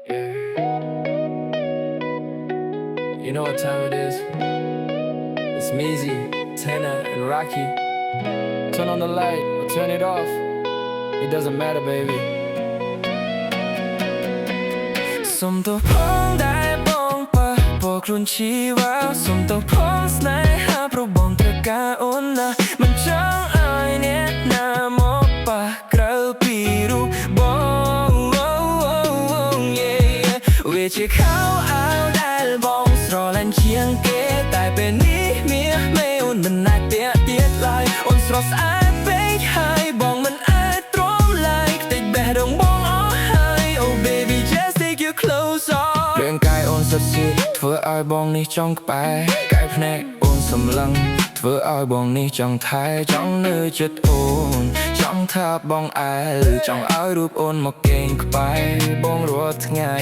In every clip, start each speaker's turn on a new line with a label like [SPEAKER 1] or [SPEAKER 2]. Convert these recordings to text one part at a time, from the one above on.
[SPEAKER 1] Yeah. You know what time it is? It's Meezy, Tana, and Rocky. Turn on the light or turn it off. It doesn't matter, baby. សុំទោសផងដែលបងប៉ះពាល់ខ្លួនជីវ៉ាសុំទោសផងស្នេហាព្រោះបងត្រូវការអូនណាមិនចង់ឲ្យអ្នកណាមកប៉ះក្រៅពីរូបបងវាជាខោអាវដែលបងស្រឡាញ់ជាងគេតែពេលនេះមានមេអូនមិនអាចពាក់ទៀតឡើយអូនស្រស់ស្អាតពេកហើយបងមិនអាចទ្រាំឡើយខ្ទេចបេះដូងបងអស់ហើយ Oh baby just take your clothes off រាងកាយអូនសុទ្ធស៊ីធ្វើឲ្យបងនេះចង់ក្បែរកាយភ្នែកអូនសម្លឹងធ្វើឲ្យបងនេះចង់ថែចង់នៅចិត្តអូនចង់ថាបងអែលចង់ឲ្យរូបអូនមកគេងក្បែរបងរាល់ថ្ងៃ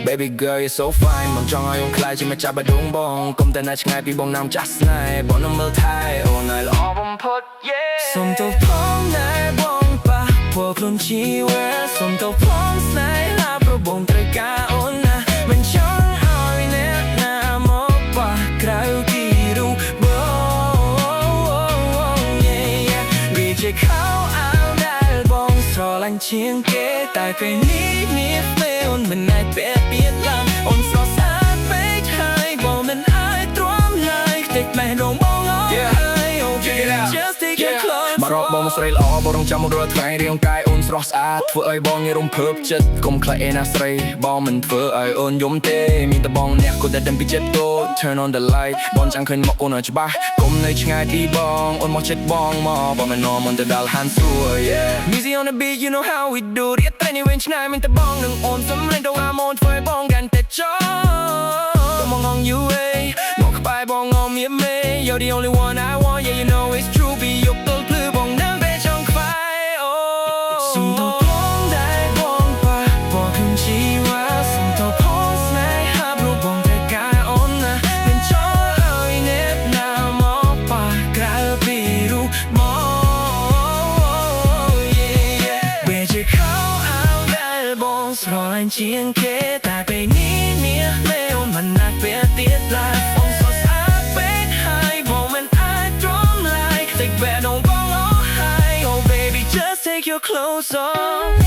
[SPEAKER 1] Baby girl you're so fine បងចង់ឲ្យអូនខ្លាចជាម្ចាស់បេះដូងបងកុំតែនៅឆ្ងាយពីបងណាំចាស់ស្នេហ៍បងនឹងមើលថែអូនឲ្យល្អបំផុត សុំទោសផងដែលបងប៉ះពាល់ខ្លួនជីវ៉ាសុំទោសផងស្នេហាព្រោះបងត្រូវការអូនណាមិនចង់ឲ្យអ្នកណាមកប៉ះក្រៅពីរូបបងវាជាខោអាវដែលបងស្រឡាញ់ជាងគេតែពេលនេះមានពេលអូនមិនអាចពាក់ទៀតឡើយអូនស្រស់ស្អាតពេកហើយបងមិនអាចទ្រាំឡើយខ្ទេចបេះដូងបងអស់ហើយ Okay just take your clothes មករកបងស្រីល្អបងរងចាំមករាល់ថ្ងៃរាងកាយអូនស្រស់ស្អាតធ្វើឲ្យបងងាយរំភើបចិត្តកុំខ្លាចឯណាស្រីបងមិនធ្វើឲ្យអូនយំទេមានតែបងអ្នកគួរតែដឹងពីចិត្តទូ Turn on the light បងចង់ឃើញមកអូនឲ្យច្បាស់កុំនៅឆ្ងាយពីបងអូនមកចិត្តបងមកបងមិននាំមិនទៅដល់ហានសួរ Meezy on the beat you know how we do រៀបតែនេះវិញឆ្ងាយមានតែបងនឹងអូនសំលេងទៅអាម៉ូនធ្វើឲ្យបងកាន់តែចង់ Come on you way មកក្បែរបងងំមានមេ You're the only one I want yeah you know it's true ពីយកទល់ភ្លឺបងនៅពេលចង់ក្បែរអូសុំទោសផងដែលបងប៉ះពាល់ខ្លួនជីវ៉ាសុំទោសផងស្នេហាព្រោះបងត្រូវការអូនណាមិនចង់ឲ្យអ្នកណាមកប៉ះក្រៅពីរូបបងវាជាខោអាវដែលបងស្រឡាញ់ជាងគេតែពេលនេះមានមេអូនមិនអាចពាក់ទៀតឡើយអូនស្រស់ស្អាតពេកហើយបងមិនអាចទ្រាំឡើយខ្ទេចបេះដូងបងអស់ហើយ Oh baby just take your clothes off